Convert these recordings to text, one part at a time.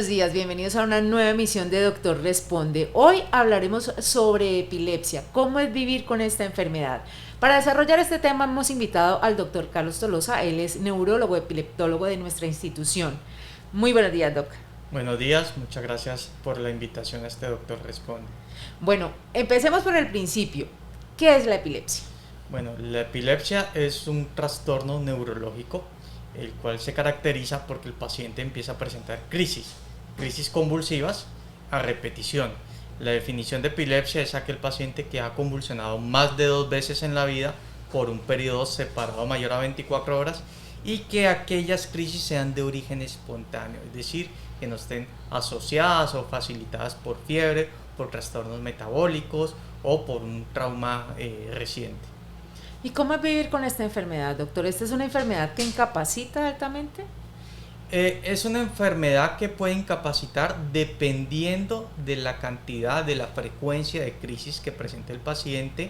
días, bienvenidos a una nueva emisión de Doctor Responde. Hoy hablaremos sobre epilepsia, cómo es vivir con esta enfermedad. Para desarrollar este tema hemos invitado al doctor Carlos Tolosa, él es neurólogo epileptólogo de nuestra institución. Muy buenos días, doc. Buenos días, muchas gracias por la invitación a este Doctor Responde. Bueno, empecemos por el principio. ¿Qué es la epilepsia? Bueno, la epilepsia es un trastorno neurológico, el cual se caracteriza porque el paciente empieza a presentar crisis convulsivas a repetición. La definición de epilepsia es aquel paciente que ha convulsionado más de 2 veces en la vida por un periodo separado mayor a 24 horas y que aquellas crisis sean de origen espontáneo, es decir, que no estén asociadas o facilitadas por fiebre, por trastornos metabólicos o por un trauma reciente. ¿Y cómo es vivir con esta enfermedad, doctor? ¿Esta es una enfermedad que incapacita altamente? Es una enfermedad que puede incapacitar dependiendo de la cantidad, de la frecuencia de crisis que presente el paciente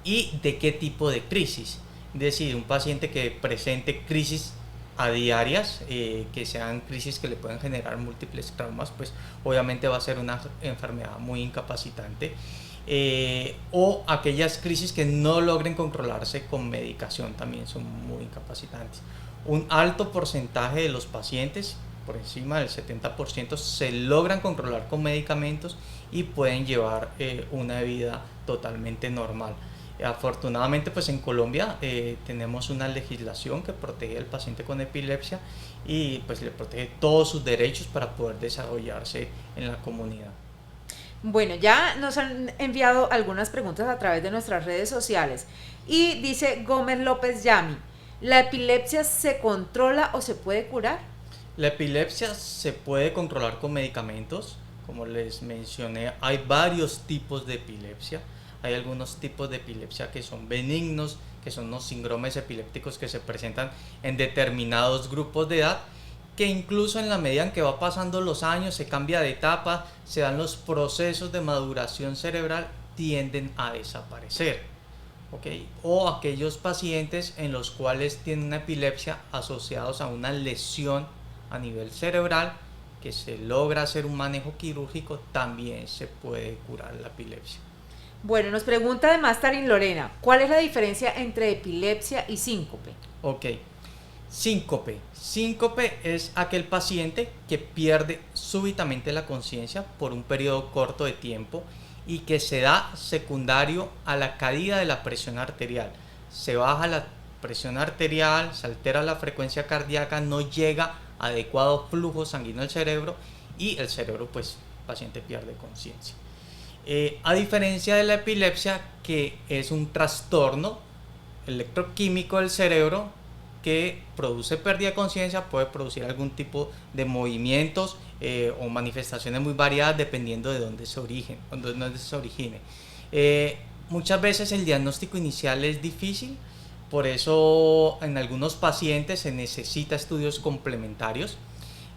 y de qué tipo de crisis. Es decir, un paciente que presente crisis a diarias, que sean crisis que le pueden generar múltiples traumas, pues obviamente va a ser una enfermedad muy incapacitante. O aquellas crisis que no logren controlarse con medicación también son muy incapacitantes. Un alto porcentaje de los pacientes, por encima del 70%, se logran controlar con medicamentos y pueden llevar una vida totalmente normal. Afortunadamente, pues en Colombia tenemos una legislación que protege al paciente con epilepsia y pues le protege todos sus derechos para poder desarrollarse en la comunidad. Bueno, ya nos han enviado algunas preguntas a través de nuestras redes sociales y dice Gómez López Yami, ¿la epilepsia se controla o se puede curar? La epilepsia se puede controlar con medicamentos, como les mencioné, hay varios tipos de epilepsia. Hay algunos tipos de epilepsia que son benignos, que son los síndromes epilépticos que se presentan en determinados grupos de edad, que incluso en la medida en que va pasando los años, se cambia de etapa, se dan los procesos de maduración cerebral, tienden a desaparecer. ¿Okay? O aquellos pacientes en los cuales tienen una epilepsia asociados a una lesión a nivel cerebral, que se logra hacer un manejo quirúrgico, también se puede curar la epilepsia. Bueno, nos pregunta además Tarin Lorena, ¿cuál es la diferencia entre epilepsia y síncope? Ok, síncope. Síncope es aquel paciente que pierde súbitamente la conciencia por un periodo corto de tiempo y que se da secundario a la caída de la presión arterial. Se baja la presión arterial, se altera la frecuencia cardíaca, no llega adecuado flujo sanguíneo al cerebro y el cerebro, pues, el paciente pierde conciencia. A diferencia de la epilepsia, que es un trastorno electroquímico del cerebro que produce pérdida de conciencia, puede producir algún tipo de movimientos o manifestaciones muy variadas dependiendo de dónde se origine. Muchas veces el diagnóstico inicial es difícil, por eso en algunos pacientes se necesita estudios complementarios.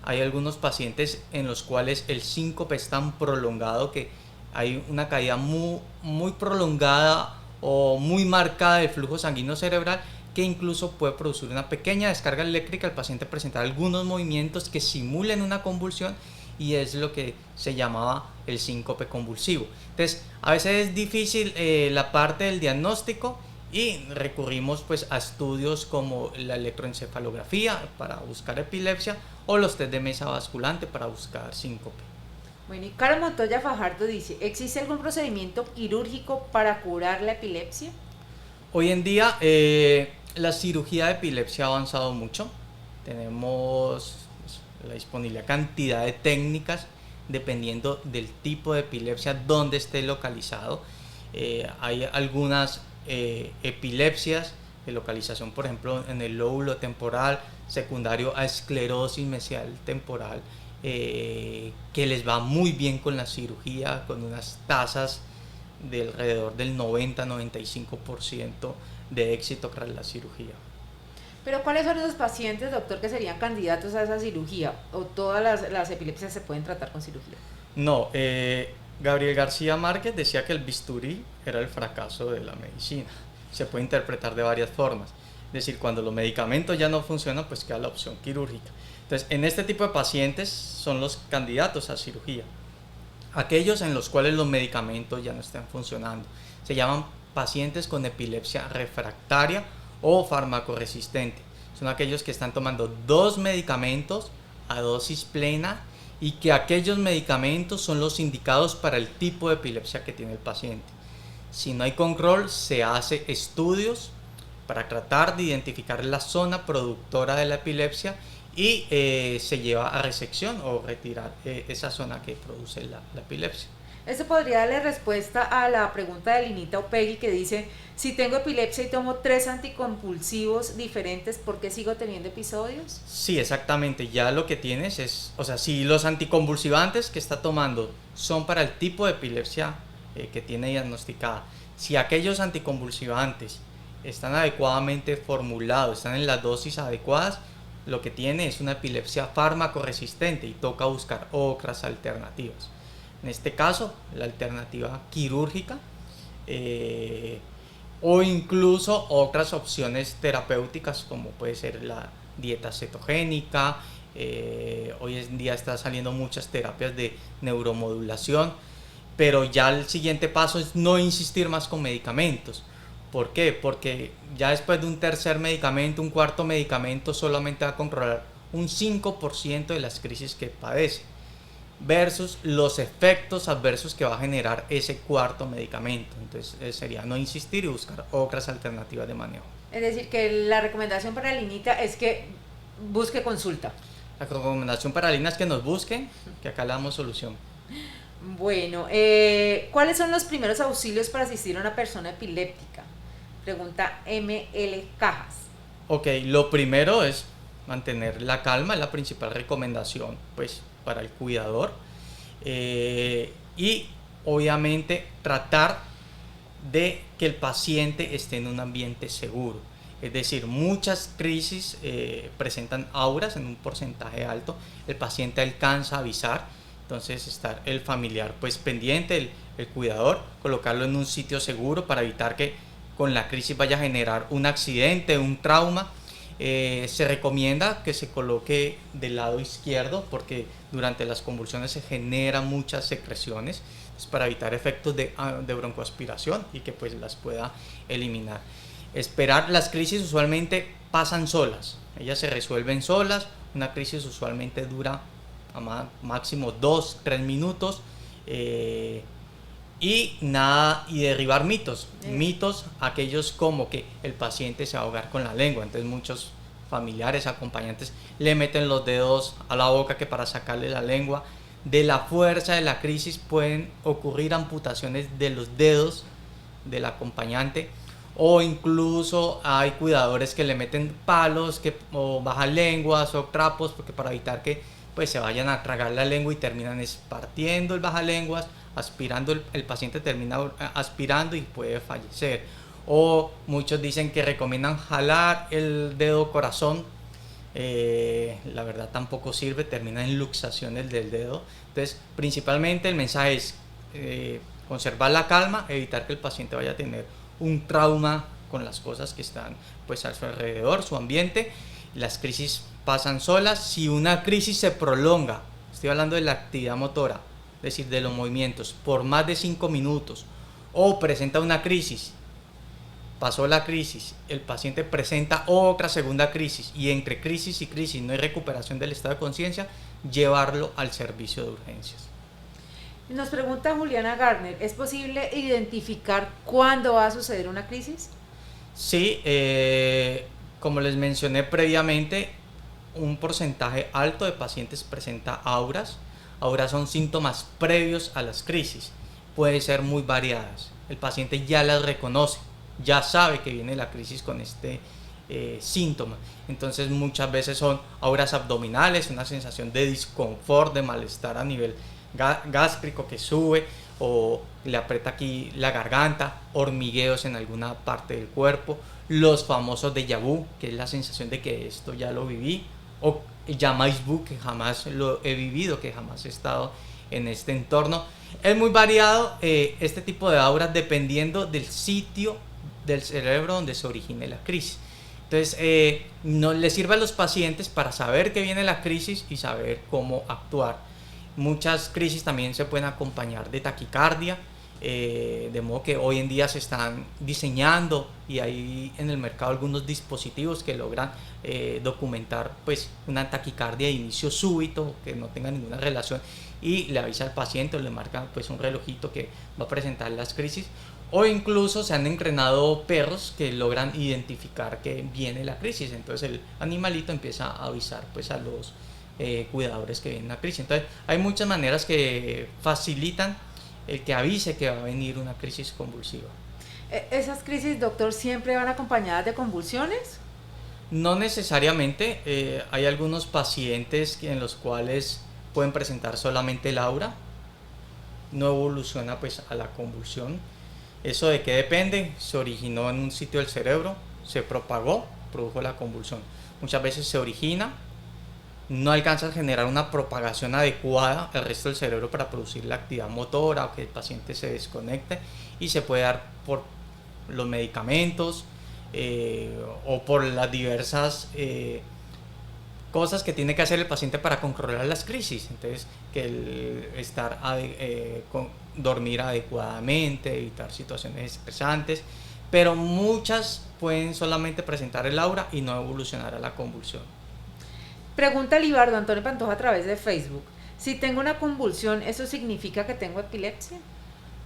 Hay algunos pacientes en los cuales el síncope es tan prolongado que hay una caída muy prolongada o muy marcada del flujo sanguíneo cerebral que incluso puede producir una pequeña descarga eléctrica, el paciente presenta algunos movimientos que simulen una convulsión y es lo que se llamaba el síncope convulsivo. Entonces, a veces es difícil la parte del diagnóstico y recurrimos pues a estudios como la electroencefalografía para buscar epilepsia o los test de mesa basculante para buscar síncope. Bueno, y Carlos Montoya Fajardo dice, ¿existe algún procedimiento quirúrgico para curar la epilepsia? Hoy en día la cirugía de epilepsia ha avanzado mucho. Tenemos la disponible cantidad de técnicas dependiendo del tipo de epilepsia, donde esté localizado. Hay algunas epilepsias de localización, por ejemplo, en el lóbulo temporal, secundario a esclerosis mesial temporal, que les va muy bien con la cirugía, con unas tasas de alrededor del 90-95% de éxito tras la cirugía. Pero ¿cuáles son esos pacientes, doctor, que serían candidatos a esa cirugía? ¿O todas las epilepsias se pueden tratar con cirugía? No, Gabriel García Márquez decía que el bisturí era el fracaso de la medicina. Se puede interpretar de varias formas. Es decir, cuando los medicamentos ya no funcionan, pues queda la opción quirúrgica. Entonces, en este tipo de pacientes son los candidatos a cirugía. Aquellos en los cuales los medicamentos ya no están funcionando. Se llaman pacientes con epilepsia refractaria o farmacoresistente. Son aquellos que están tomando 2 medicamentos a dosis plena y que aquellos medicamentos son los indicados para el tipo de epilepsia que tiene el paciente. Si no hay control, se hace estudios para tratar de identificar la zona productora de la epilepsia y se lleva a resección o retirar esa zona que produce la epilepsia. Esto podría darle respuesta a la pregunta de Linita Opegui que dice, si tengo epilepsia y tomo 3 anticonvulsivos diferentes, ¿por qué sigo teniendo episodios? Sí, exactamente. Ya lo que tienes es, o sea, si los anticonvulsivantes que está tomando son para el tipo de epilepsia que tiene diagnosticada, si aquellos anticonvulsivantes están adecuadamente formulados, están en las dosis adecuadas, lo que tiene es una epilepsia fármaco-resistente y toca buscar otras alternativas. En este caso, la alternativa quirúrgica o incluso otras opciones terapéuticas como puede ser la dieta cetogénica. Hoy en día están saliendo muchas terapias de neuromodulación, pero ya el siguiente paso es no insistir más con medicamentos. ¿Por qué? Porque ya después de un tercer medicamento, un cuarto medicamento, solamente va a controlar un 5% de las crisis que padece, versus los efectos adversos que va a generar ese cuarto medicamento. Entonces sería no insistir y buscar otras alternativas de manejo. Es decir, que la recomendación para Linita es que busque consulta. La recomendación para Lina es que nos busquen, que acá le damos solución. Bueno, ¿cuáles son los primeros auxilios para asistir a una persona epiléptica? Pregunta ML Cajas. Ok, lo primero es mantener la calma, es la principal recomendación pues para el cuidador, y obviamente tratar de que el paciente esté en un ambiente seguro. Es decir, muchas crisis presentan auras en un porcentaje alto, el paciente alcanza a avisar, entonces estar el familiar pues pendiente, el cuidador, colocarlo en un sitio seguro para evitar que con la crisis vaya a generar un accidente, un trauma. Se recomienda que se coloque del lado izquierdo porque durante las convulsiones se generan muchas secreciones, para evitar efectos de broncoaspiración y que pues las pueda eliminar. Esperar, las crisis usualmente pasan solas, ellas se resuelven solas. Una crisis usualmente dura a máximo 2-3 minutos, y derribar mitos, aquellos como que el paciente se va a ahogar con la lengua. Entonces muchos familiares, acompañantes le meten los dedos a la boca que para sacarle la lengua. De la fuerza de la crisis pueden ocurrir amputaciones de los dedos del acompañante, o incluso hay cuidadores que le meten palos o bajalenguas o trapos porque para evitar que pues se vayan a tragar la lengua y terminan partiendo el bajalenguas, aspirando, el paciente termina aspirando y puede fallecer. O muchos dicen que recomiendan jalar el dedo corazón, la verdad tampoco sirve, termina en luxaciones del dedo. Entonces principalmente el mensaje es conservar la calma, evitar que el paciente vaya a tener un trauma con las cosas que están pues a su alrededor, su ambiente. Las crisis pasan solas. Si una crisis se prolonga, estoy hablando de la actividad motora, es decir, de los movimientos, por más de 5 minutos, o presenta una crisis, pasó la crisis, el paciente presenta otra segunda crisis y entre crisis y crisis no hay recuperación del estado de conciencia, llevarlo al servicio de urgencias. Nos pregunta Juliana Garner, ¿es posible identificar cuándo va a suceder una crisis? Sí, como les mencioné previamente, un porcentaje alto de pacientes presenta auras. Auras son síntomas previos a las crisis, pueden ser muy variadas. El paciente ya las reconoce, ya sabe que viene la crisis con este síntoma. Entonces muchas veces son auras abdominales, una sensación de disconfort, de malestar a nivel gástrico que sube o le aprieta aquí la garganta, hormigueos en alguna parte del cuerpo, los famosos déjà vu, que es la sensación de que esto ya lo viví, o jamais vu, que jamás lo he vivido, que jamás he estado en este entorno. Es muy variado este tipo de auras dependiendo del sitio del cerebro donde se origine la crisis. Entonces, no le sirve a los pacientes para saber que viene la crisis y saber cómo actuar. Muchas crisis también se pueden acompañar de taquicardia, de modo que hoy en día se están diseñando y hay en el mercado algunos dispositivos que logran documentar pues una taquicardia de inicio súbito que no tenga ninguna relación y le avisa al paciente o le marca pues un relojito que va a presentar las crisis, o incluso se han entrenado perros que logran identificar que viene la crisis, entonces el animalito empieza a avisar pues a los cuidadores que viene una crisis. Entonces hay muchas maneras que facilitan el que avise que va a venir una crisis convulsiva. ¿Esas crisis, doctor, siempre van acompañadas de convulsiones? No necesariamente, hay algunos pacientes en los cuales pueden presentar solamente el aura, no evoluciona pues a la convulsión. ¿Eso de qué depende? Se originó en un sitio del cerebro, se propagó, produjo la convulsión. Muchas veces se origina, no alcanza a generar una propagación adecuada al resto del cerebro para producir la actividad motora o que el paciente se desconecte, y se puede dar por los medicamentos o por las diversas cosas que tiene que hacer el paciente para controlar las crisis. Entonces, que el estar dormir adecuadamente, evitar situaciones estresantes, pero muchas pueden solamente presentar el aura y no evolucionar a la convulsión. Pregunta Libardo Antonio Pantoja a través de Facebook. Si tengo una convulsión, ¿eso significa que tengo epilepsia?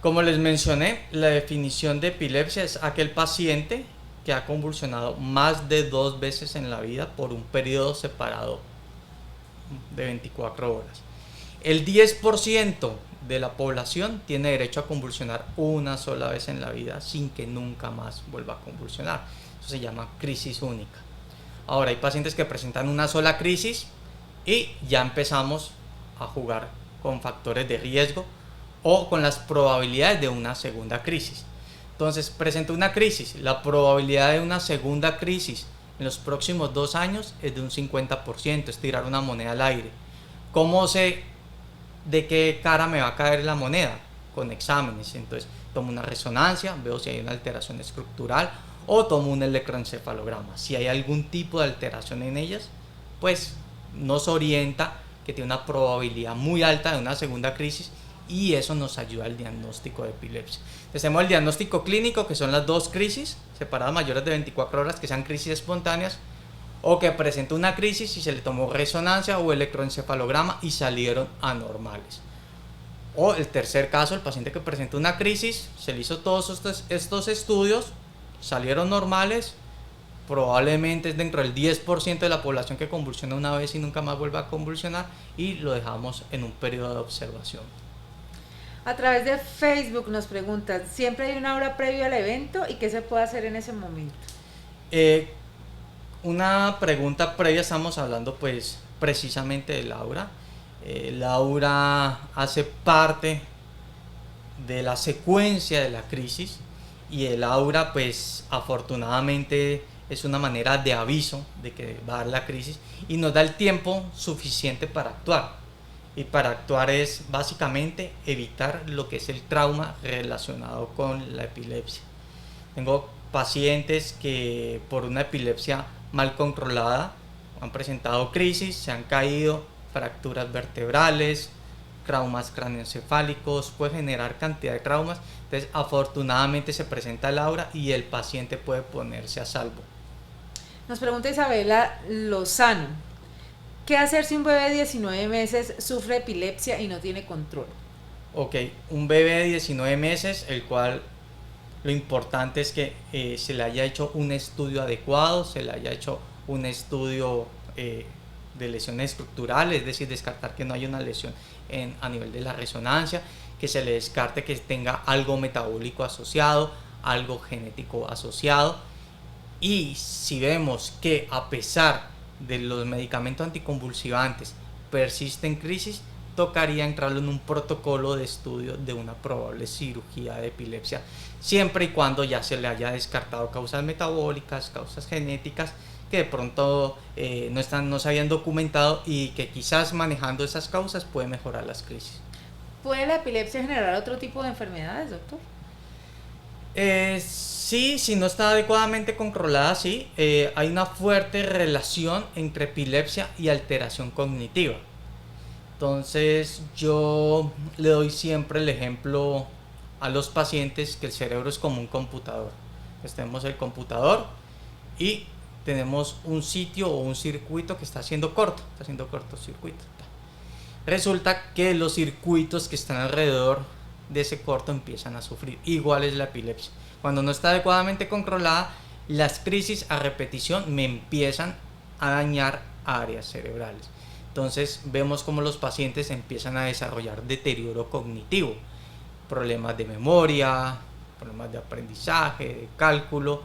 Como les mencioné, la definición de epilepsia es aquel paciente que ha convulsionado más de 2 veces en la vida por un periodo separado de 24 horas. El 10% de la población tiene derecho a convulsionar una sola vez en la vida sin que nunca más vuelva a convulsionar. Eso se llama crisis única. Ahora, hay pacientes que presentan una sola crisis y ya empezamos a jugar con factores de riesgo o con las probabilidades de una segunda crisis. Entonces, presenta una crisis, la probabilidad de una segunda crisis en los próximos 2 años es de un 50%, es tirar una moneda al aire. ¿Cómo sé de qué cara me va a caer la moneda? Con exámenes. Entonces, tomo una resonancia, veo si hay una alteración estructural, o tomo un electroencefalograma. Si hay algún tipo de alteración en ellas, pues nos orienta que tiene una probabilidad muy alta de una segunda crisis, y eso nos ayuda al diagnóstico de epilepsia. Tenemos el diagnóstico clínico, que son las 2 crisis separadas mayores de 24 horas, que sean crisis espontáneas, o que presenta una crisis y se le tomó resonancia o electroencefalograma y salieron anormales. O el tercer caso, el paciente que presenta una crisis, se le hizo todos estos estudios, salieron normales, probablemente es dentro del 10% de la población que convulsiona una vez y nunca más vuelve a convulsionar, y lo dejamos en un periodo de observación. A través de Facebook nos preguntan, ¿siempre hay una hora previa al evento y qué se puede hacer en ese momento? Una pregunta previa, estamos hablando pues precisamente del aura. El aura hace parte de la secuencia de la crisis, y el aura pues afortunadamente es una manera de aviso de que va a dar la crisis y nos da el tiempo suficiente para actuar. Y para actuar es básicamente evitar lo que es el trauma relacionado con la epilepsia. Tengo pacientes que por una epilepsia mal controlada han presentado crisis, se han caído, fracturas vertebrales, traumas craneoencefálicos, puede generar cantidad de traumas. Entonces, afortunadamente se presenta el aura y el paciente puede ponerse a salvo. Nos pregunta Isabela Lozano, ¿qué hacer si un bebé de 19 meses sufre epilepsia y no tiene control? Ok, un bebé de 19 meses, el cual lo importante es que se le haya hecho un estudio adecuado, se le haya hecho un estudio de lesiones estructurales, es decir, descartar que no haya una lesión a nivel de la resonancia, que se le descarte que tenga algo metabólico asociado, algo genético asociado. Y si vemos que a pesar de los medicamentos anticonvulsivantes persisten crisis, tocaría entrarlo en un protocolo de estudio de una probable cirugía de epilepsia, siempre y cuando ya se le haya descartado causas metabólicas, causas genéticas que de pronto no se habían documentado, y que quizás manejando esas causas puede mejorar las crisis. ¿Puede la epilepsia generar otro tipo de enfermedades, doctor? Sí, si no está adecuadamente controlada, sí. Hay una fuerte relación entre epilepsia y alteración cognitiva. Entonces yo le doy siempre el ejemplo a los pacientes que el cerebro es como un computador. Pues tenemos el computador y tenemos un sitio o un circuito que está haciendo cortocircuito. Resulta que los circuitos que están alrededor de ese corto empiezan a sufrir. Igual es la epilepsia. Cuando no está adecuadamente controlada, las crisis a repetición me empiezan a dañar áreas cerebrales. Entonces vemos como los pacientes empiezan a desarrollar deterioro cognitivo, problemas de memoria, problemas de aprendizaje, de cálculo.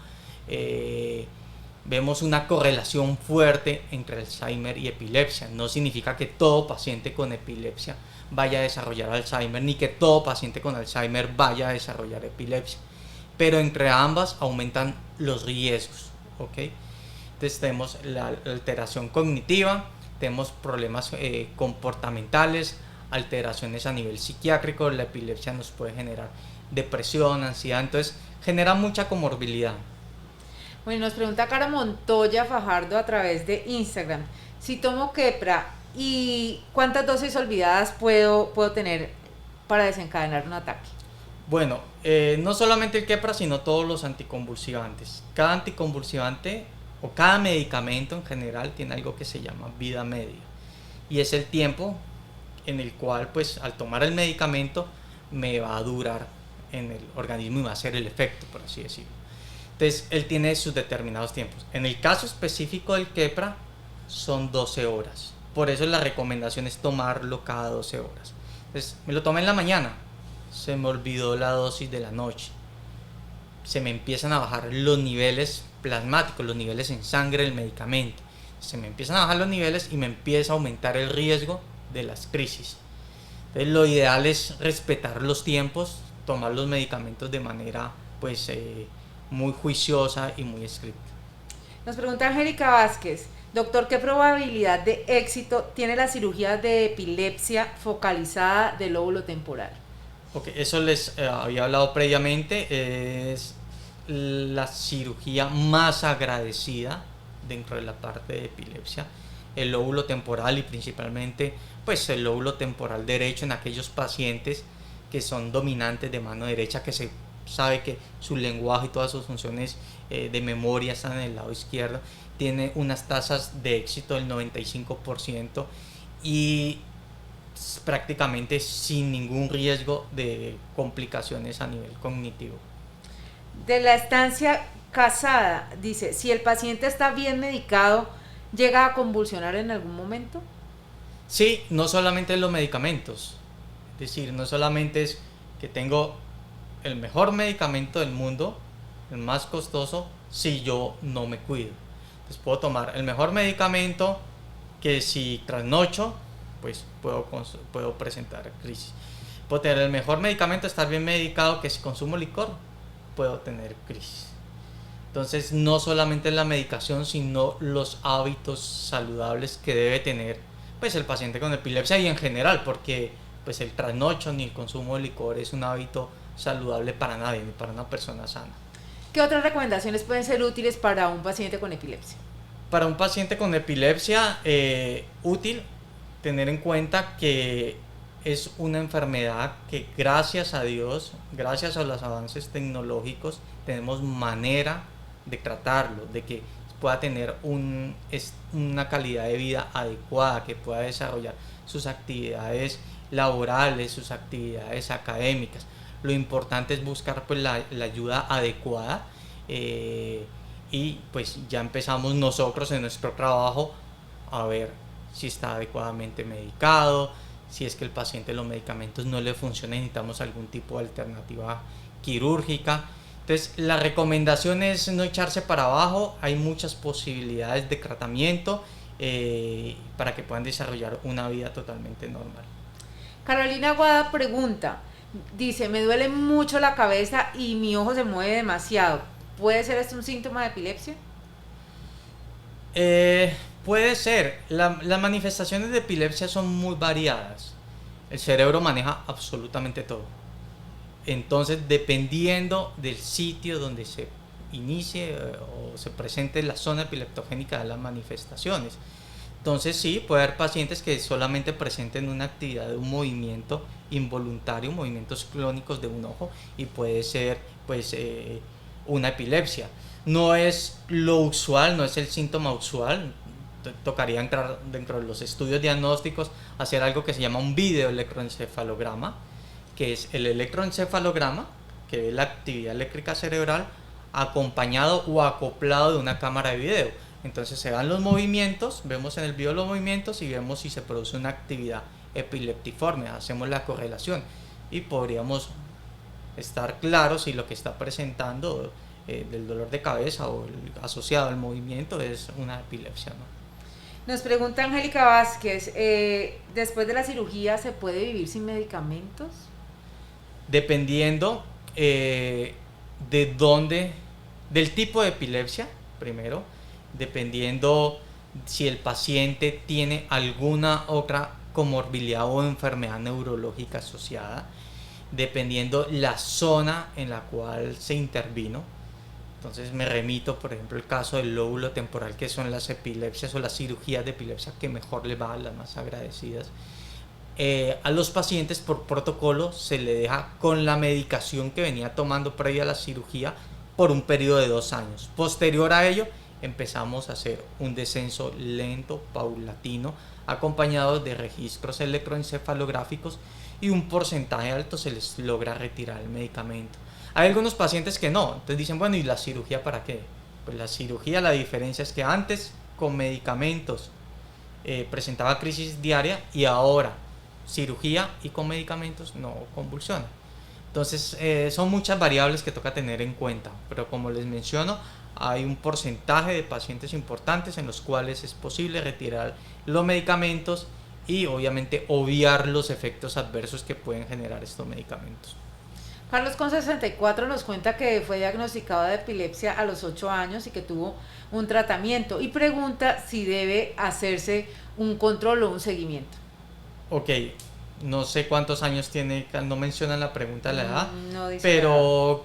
Vemos una correlación fuerte entre Alzheimer y epilepsia. No significa que todo paciente con epilepsia vaya a desarrollar Alzheimer, ni que todo paciente con Alzheimer vaya a desarrollar epilepsia. Pero entre ambas aumentan los riesgos, ¿ok? Entonces tenemos la alteración cognitiva, tenemos problemas comportamentales, alteraciones a nivel psiquiátrico. La epilepsia nos puede generar depresión, ansiedad, entonces genera mucha comorbilidad. Bueno, nos pregunta Cara Montoya Fajardo a través de Instagram. Si tomo Keppra, ¿y cuántas dosis olvidadas puedo tener para desencadenar un ataque? Bueno, no solamente el Keppra, sino todos los anticonvulsivantes. Cada anticonvulsivante o cada medicamento en general tiene algo que se llama vida media. Y es el tiempo en el cual, pues, al tomar el medicamento me va a durar en el organismo y va a hacer el efecto, por así decirlo. Entonces, él tiene sus determinados tiempos. En el caso específico del Keppra, son 12 horas. Por eso la recomendación es tomarlo cada 12 horas. Entonces, me lo tomé en la mañana, se me olvidó la dosis de la noche. Se me empiezan a bajar los niveles plasmáticos, los niveles en sangre del medicamento. Se me empiezan a bajar los niveles y me empieza a aumentar el riesgo de las crisis. Entonces, lo ideal es respetar los tiempos, tomar los medicamentos de manera, pues, muy juiciosa y muy estricta. Nos pregunta Angélica Vázquez, doctor, ¿qué probabilidad de éxito tiene la cirugía de epilepsia focalizada del lóbulo temporal? Ok, eso les había hablado previamente. Es la cirugía más agradecida dentro de la parte de epilepsia. El lóbulo temporal y principalmente pues el lóbulo temporal derecho en aquellos pacientes que son dominantes de mano derecha, que se sabe que su lenguaje y todas sus funciones de memoria están en el lado izquierdo, tiene unas tasas de éxito del 95% y prácticamente sin ningún riesgo de complicaciones a nivel cognitivo. De la estancia Casada, dice, si el paciente está bien medicado, ¿llega a convulsionar en algún momento? Sí, no solamente los medicamentos, es decir, no solamente es que tengo el mejor medicamento del mundo, el más costoso, si yo no me cuido. Entonces puedo tomar el mejor medicamento que si trasnocho, pues puedo presentar crisis. Puedo tener el mejor medicamento, estar bien medicado, que si consumo licor, puedo tener crisis. Entonces no solamente la medicación, sino los hábitos saludables que debe tener pues el paciente con epilepsia y en general, porque pues el trasnocho ni el consumo de licor es un hábito saludable para nadie, ni para una persona sana. ¿Qué otras recomendaciones pueden ser útiles para un paciente con epilepsia? Para un paciente con epilepsia, útil tener en cuenta que es una enfermedad que gracias a Dios, gracias a los avances tecnológicos, tenemos manera de tratarlo, de que pueda tener una calidad de vida adecuada, que pueda desarrollar sus actividades laborales, sus actividades académicas. Lo importante es buscar pues la ayuda adecuada y pues ya empezamos nosotros en nuestro trabajo a ver si está adecuadamente medicado, si es que el paciente los medicamentos no le funcionan, necesitamos algún tipo de alternativa quirúrgica. Entonces la recomendación es no echarse para abajo, hay muchas posibilidades de tratamiento para que puedan desarrollar una vida totalmente normal. Carolina Guada pregunta, dice, me duele mucho la cabeza y mi ojo se mueve demasiado. ¿Puede ser esto un síntoma de epilepsia? Puede ser. Las manifestaciones de epilepsia son muy variadas. El cerebro maneja absolutamente todo. Entonces, dependiendo del sitio donde se inicie o se presente la zona epileptogénica de las manifestaciones. Entonces sí, puede haber pacientes que solamente presenten una actividad de un movimiento involuntario, movimientos clónicos de un ojo, y puede ser pues una epilepsia. No es lo usual, no es el síntoma usual. Tocaría entrar dentro de los estudios diagnósticos, hacer algo que se llama un videoelectroencefalograma, que es el electroencefalograma, que es la actividad eléctrica cerebral acompañado o acoplado de una cámara de video. Entonces se dan los movimientos, vemos en el video los movimientos y vemos si se produce una actividad epileptiforme, hacemos la correlación y podríamos estar claros si lo que está presentando del dolor de cabeza o asociado al movimiento es una epilepsia, ¿no? Nos pregunta Angélica Vázquez, ¿después de la cirugía se puede vivir sin medicamentos? Dependiendo de dónde, del tipo de epilepsia, primero, dependiendo si el paciente tiene alguna otra comorbilidad o enfermedad neurológica asociada, dependiendo la zona en la cual se intervino. Entonces me remito, por ejemplo, al caso del lóbulo temporal, que son las epilepsias o las cirugías de epilepsia que mejor le va, las más agradecidas. A los pacientes por protocolo se le deja con la medicación que venía tomando previa a la cirugía por un periodo de 2 años. Posterior a ello empezamos a hacer un descenso lento, paulatino, acompañado de registros electroencefalográficos, y un porcentaje alto se les logra retirar el medicamento. Hay algunos pacientes que no, entonces dicen, bueno, ¿y la cirugía para qué? Pues la cirugía, la diferencia es que antes con medicamentos presentaba crisis diaria, y ahora cirugía y con medicamentos no convulsiona. Entonces son muchas variables que toca tener en cuenta, pero como les menciono, hay un porcentaje de pacientes importantes en los cuales es posible retirar los medicamentos y obviamente obviar los efectos adversos que pueden generar estos medicamentos. Carlos con 64 nos cuenta que fue diagnosticado de epilepsia a los 8 años y que tuvo un tratamiento, y pregunta si debe hacerse un control o un seguimiento. Ok, no sé cuántos años tiene, no menciona en la pregunta la edad, no dice pero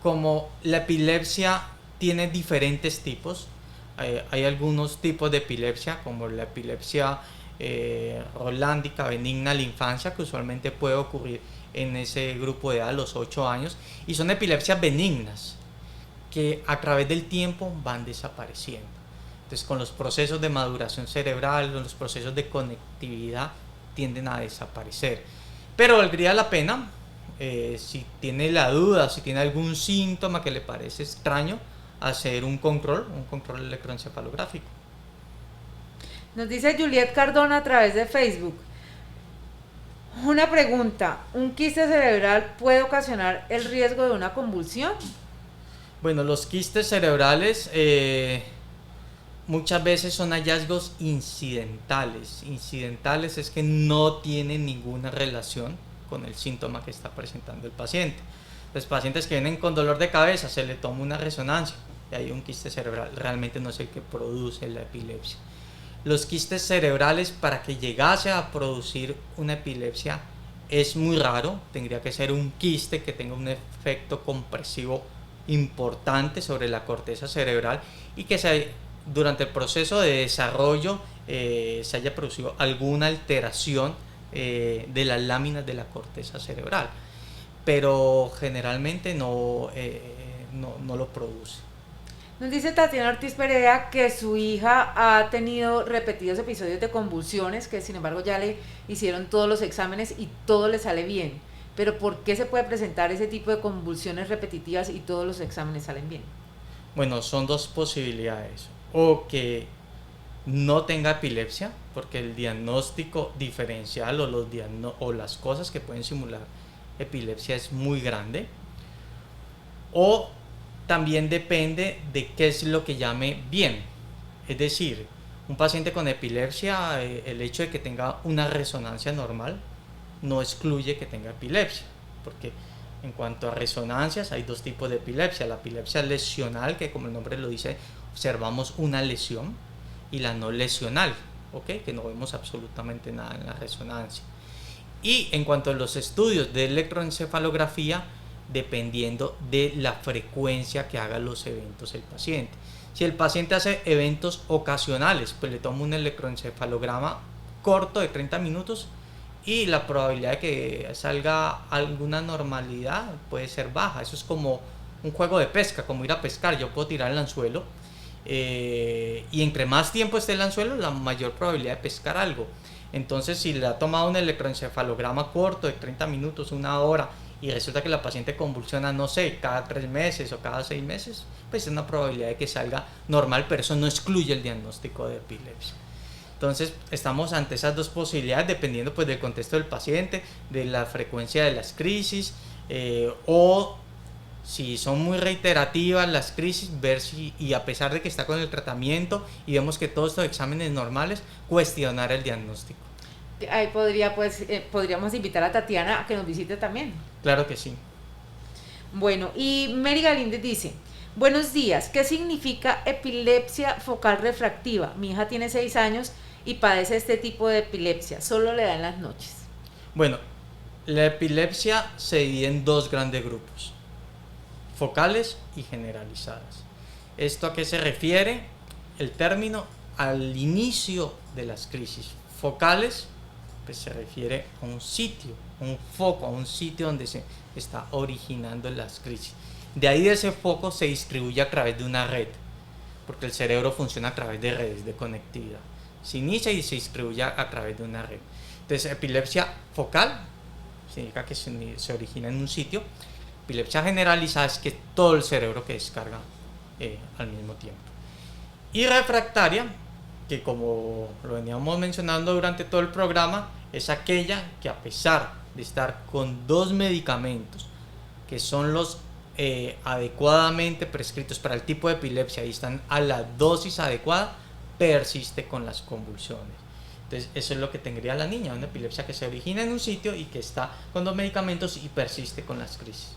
como la epilepsia tiene diferentes tipos, hay algunos tipos de epilepsia, como la epilepsia rolándica benigna a la infancia, que usualmente puede ocurrir en ese grupo de edad, a los 8 años, y son epilepsias benignas que a través del tiempo van desapareciendo. Entonces, con los procesos de maduración cerebral, los procesos de conectividad tienden a desaparecer. Pero valdría la pena, si tiene la duda, si tiene algún síntoma que le parece extraño, hacer un control electroencefalográfico. Nos dice Juliet Cardona a través de Facebook. Una pregunta, ¿un quiste cerebral puede ocasionar el riesgo de una convulsión? Bueno, los quistes cerebrales muchas veces son hallazgos incidentales. Incidentales es que no tienen ninguna relación con el síntoma que está presentando el paciente. Los pacientes que vienen con dolor de cabeza, se le toma una resonancia y hay un quiste cerebral, realmente no es el que produce la epilepsia. Los quistes cerebrales, para que llegase a producir una epilepsia, es muy raro. Tendría que ser un quiste que tenga un efecto compresivo importante sobre la corteza cerebral y que durante el proceso de desarrollo se haya producido alguna alteración de las láminas de la corteza cerebral, pero generalmente no lo produce. Nos dice Tatiana Ortiz Perea que su hija ha tenido repetidos episodios de convulsiones, que sin embargo ya le hicieron todos los exámenes y todo le sale bien. Pero ¿por qué se puede presentar ese tipo de convulsiones repetitivas y todos los exámenes salen bien? Bueno, son dos posibilidades. O que no tenga epilepsia, porque el diagnóstico diferencial o las cosas que pueden simular epilepsia es muy grande. O también depende de qué es lo que llame bien. Es decir, un paciente con epilepsia, el hecho de que tenga una resonancia normal no excluye que tenga epilepsia, porque en cuanto a resonancias hay dos tipos de epilepsia: la epilepsia lesional, que como el nombre lo dice, observamos una lesión, y la no lesional, ¿okay? Que no vemos absolutamente nada en la resonancia. Y en cuanto a los estudios de electroencefalografía, dependiendo de la frecuencia que haga los eventos el paciente. Si el paciente hace eventos ocasionales, pues le tomo un electroencefalograma corto de 30 minutos y la probabilidad de que salga alguna normalidad puede ser baja. Eso es como un juego de pesca, como ir a pescar. Yo puedo tirar el anzuelo y entre más tiempo esté el anzuelo, la mayor probabilidad de pescar algo. Entonces, si le ha tomado un electroencefalograma corto de 30 minutos, una hora, y resulta que la paciente convulsiona, no sé, cada 3 meses o cada 6 meses, pues es una probabilidad de que salga normal, pero eso no excluye el diagnóstico de epilepsia. Entonces, estamos ante esas dos posibilidades, dependiendo pues del contexto del paciente, de la frecuencia de las crisis, o si son muy reiterativas las crisis, ver si, y a pesar de que está con el tratamiento y vemos que todos estos exámenes normales, cuestionar el diagnóstico. Ahí podríamos invitar a Tatiana a que nos visite también. Claro que sí. Bueno, y Mary Galíndez dice: buenos días, ¿qué significa epilepsia focal refractiva? Mi hija tiene 6 años y padece este tipo de epilepsia, solo le da en las noches. Bueno, la epilepsia se divide en dos grandes grupos: focales y generalizadas. ¿Esto a qué se refiere? El término al inicio de las crisis. Focales, pues se refiere a un sitio, un foco, a un sitio donde se está originando las crisis. De ahí, de ese foco, se distribuye a través de una red, porque el cerebro funciona a través de redes de conectividad. Se inicia y se distribuye a través de una red. Entonces, epilepsia focal significa que se origina en un sitio. Epilepsia generalizada es que todo el cerebro que descarga al mismo tiempo. Y refractaria, que como lo veníamos mencionando durante todo el programa, es aquella que, a pesar de estar con 2 medicamentos que son los adecuadamente prescritos para el tipo de epilepsia y están a la dosis adecuada, persiste con las convulsiones. Entonces, eso es lo que tendría la niña, una epilepsia que se origina en un sitio y que está con 2 medicamentos y persiste con las crisis.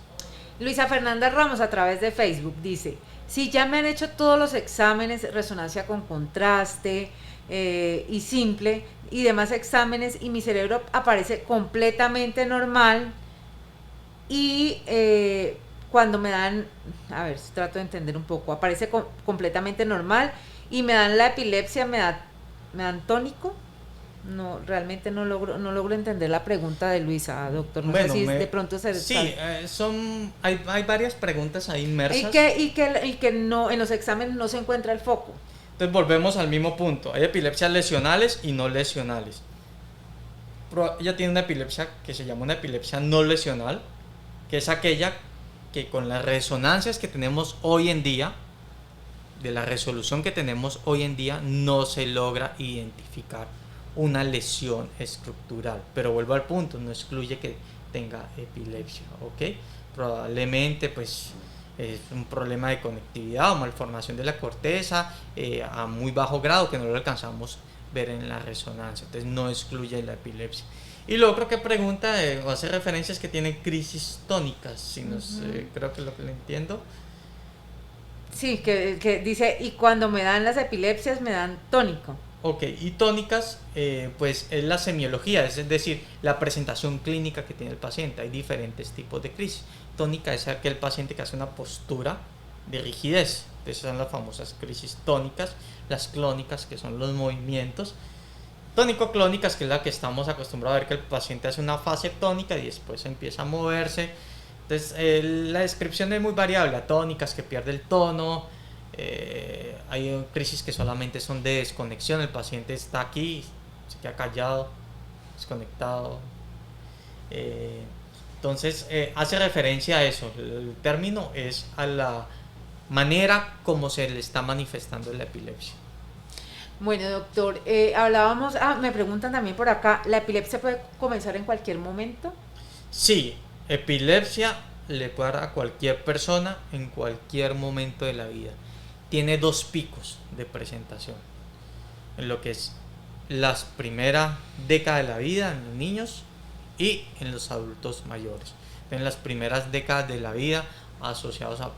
Luisa Fernanda Ramos, a través de Facebook, dice: si ya me han hecho todos los exámenes, resonancia con contraste y simple y demás exámenes, y mi cerebro aparece completamente normal, y cuando me dan, a ver, trato de entender un poco, aparece completamente normal y me dan la epilepsia, me dan tónico. No, realmente no logro entender la pregunta de Luisa, doctor. No Bueno, sé si de pronto se... Sí, hay varias preguntas ahí inmersas. Y que no, en los exámenes no se encuentra el foco. Entonces volvemos al mismo punto. Hay epilepsias lesionales y no lesionales. Pero ella tiene una epilepsia que se llama una epilepsia no lesional, que es aquella que, con las resonancias que tenemos hoy en día, de la resolución que tenemos hoy en día, no se logra identificar una lesión estructural. Pero vuelvo al punto, no excluye que tenga epilepsia, ¿ok? Probablemente pues es un problema de conectividad o malformación de la corteza a muy bajo grado, que no lo alcanzamos a ver en la resonancia. Entonces no excluye la epilepsia. Y lo otro que pregunta o hace referencias que tiene crisis tónicas, si no sé, creo que es lo que le entiendo. Sí, que dice: y cuando me dan las epilepsias me dan tónico. Ok, y tónicas, pues es la semiología, es decir, la presentación clínica que tiene el paciente. Hay diferentes tipos de crisis. Tónica es aquel paciente que hace una postura de rigidez. Entonces son las famosas crisis tónicas. Las clónicas, que son los movimientos. Tónico-clónicas, que es la que estamos acostumbrados a ver, que el paciente hace una fase tónica y después empieza a moverse. Entonces la descripción es muy variable. Tónicas, que pierde el tono. Hay crisis que solamente son de desconexión, el paciente está aquí, se queda callado, desconectado. Entonces hace referencia a eso. El término es a la manera como se le está manifestando la epilepsia. Bueno, doctor, hablábamos, me preguntan también por acá, ¿la epilepsia puede comenzar en cualquier momento? Sí, epilepsia le puede dar a cualquier persona en cualquier momento de la vida. Tiene 2 picos de presentación, en lo que es las primeras décadas de la vida en los niños y en los adultos mayores. En las primeras décadas de la vida, asociados a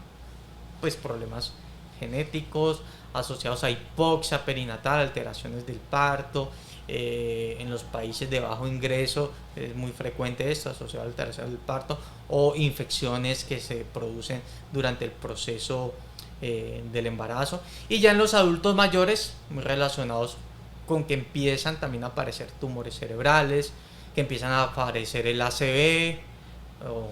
pues problemas genéticos, asociados a hipoxia perinatal, alteraciones del parto, en los países de bajo ingreso es muy frecuente esto, asociado al tercer parto, o infecciones que se producen durante el proceso del embarazo. Y ya en los adultos mayores, muy relacionados con que empiezan también a aparecer tumores cerebrales, que empiezan a aparecer el ACV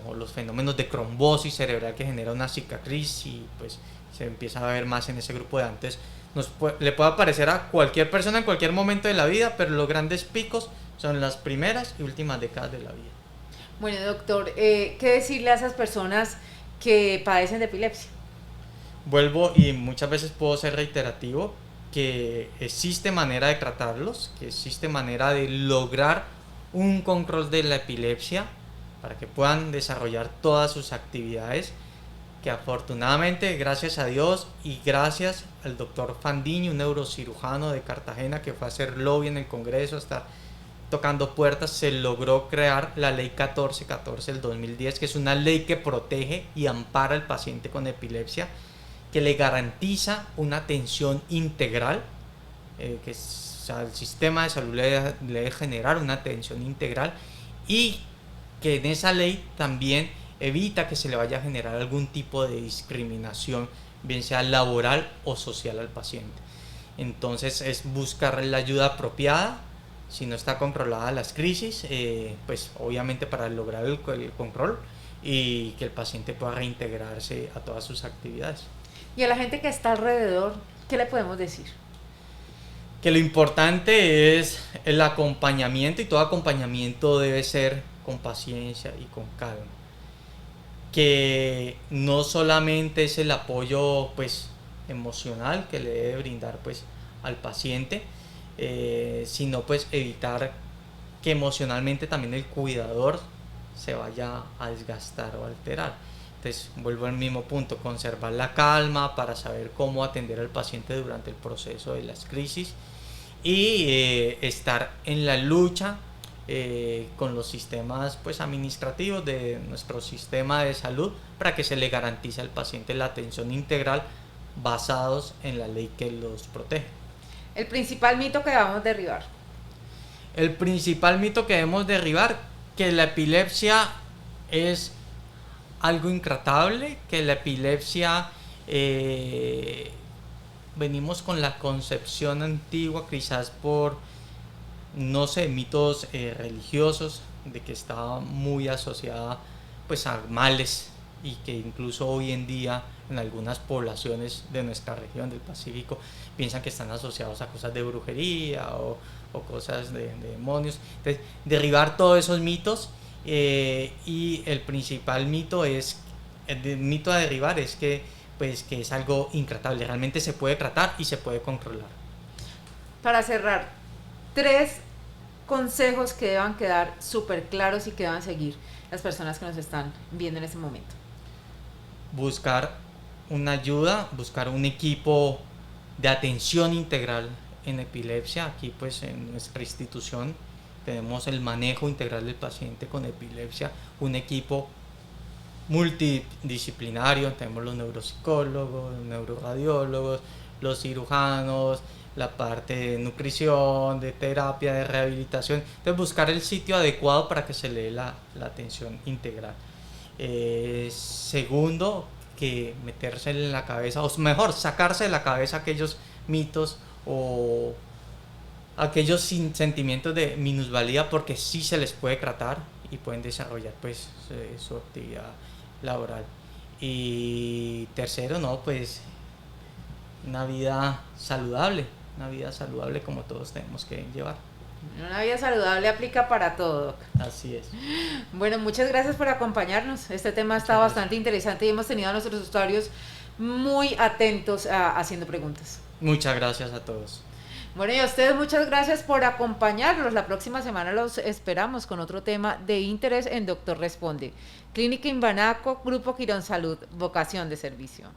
o los fenómenos de trombosis cerebral que genera una cicatriz, y pues se empieza a ver más en ese grupo de antes. Le puede aparecer a cualquier persona en cualquier momento de la vida, pero los grandes picos son las primeras y últimas décadas de la vida. Bueno, doctor, ¿qué decirle a esas personas que padecen de epilepsia? Vuelvo, y muchas veces puedo ser reiterativo, que existe manera de tratarlos, que existe manera de lograr un control de la epilepsia para que puedan desarrollar todas sus actividades, que afortunadamente, gracias a Dios y gracias al doctor Fandiño, un neurocirujano de Cartagena que fue a hacer lobby en el Congreso, hasta tocando puertas, se logró crear la ley 1414 del 2010, que es una ley que protege y ampara al paciente con epilepsia, que le garantiza una atención integral, que o sea, el sistema de salud le debe generar una atención integral, y que en esa ley también evita que se le vaya a generar algún tipo de discriminación, bien sea laboral o social, al paciente. Entonces es buscar la ayuda apropiada, si no está controlada las crisis, pues obviamente para lograr el control y que el paciente pueda reintegrarse a todas sus actividades. Y a la gente que está alrededor, ¿qué le podemos decir? Que lo importante es el acompañamiento, y todo acompañamiento debe ser con paciencia y con calma. Que no solamente es el apoyo pues emocional que le debe brindar pues al paciente, sino pues evitar que emocionalmente también el cuidador se vaya a desgastar o alterar. Entonces vuelvo al mismo punto, conservar la calma para saber cómo atender al paciente durante el proceso de las crisis, y estar en la lucha con los sistemas pues administrativos de nuestro sistema de salud para que se le garantice al paciente la atención integral basados en la ley que los protege. El principal mito que debemos derribar. El principal mito que debemos derribar, que la epilepsia es algo intratable, que la epilepsia venimos con la concepción antigua, quizás por, no sé, mitos religiosos, de que estaba muy asociada pues a males, y que incluso hoy en día en algunas poblaciones de nuestra región del Pacífico piensan que están asociados a cosas de brujería o cosas de demonios. Entonces, derribar todos esos mitos, y el principal mito es, el mito a derribar es que pues que es algo intratable, realmente se puede tratar y se puede controlar. Para cerrar, 3 consejos que deban quedar súper claros y que deban seguir las personas que nos están viendo en este momento. Buscar una ayuda, buscar un equipo de atención integral en epilepsia. Aquí pues en nuestra institución tenemos el manejo integral del paciente con epilepsia, un equipo multidisciplinario. Tenemos los neuropsicólogos, los neuroradiólogos, los cirujanos, la parte de nutrición, de terapia, de rehabilitación. Entonces buscar el sitio adecuado para que se le dé la atención integral. Segundo, que meterse en la cabeza, o mejor, sacarse de la cabeza aquellos mitos o aquellos sentimientos de minusvalía, porque sí se les puede tratar y pueden desarrollar pues su actividad laboral. Y tercero, no, pues una vida saludable como todos tenemos que llevar. Una vida saludable aplica para todo, Doc. Así es. Bueno, muchas gracias por acompañarnos. Este tema está bastante interesante y hemos tenido a nuestros usuarios muy atentos haciendo preguntas. Muchas gracias a todos. Bueno, y a ustedes muchas gracias por acompañarnos. La próxima semana los esperamos con otro tema de interés en Doctor Responde. Clínica Imbanaco, Grupo Quirón Salud, vocación de servicio.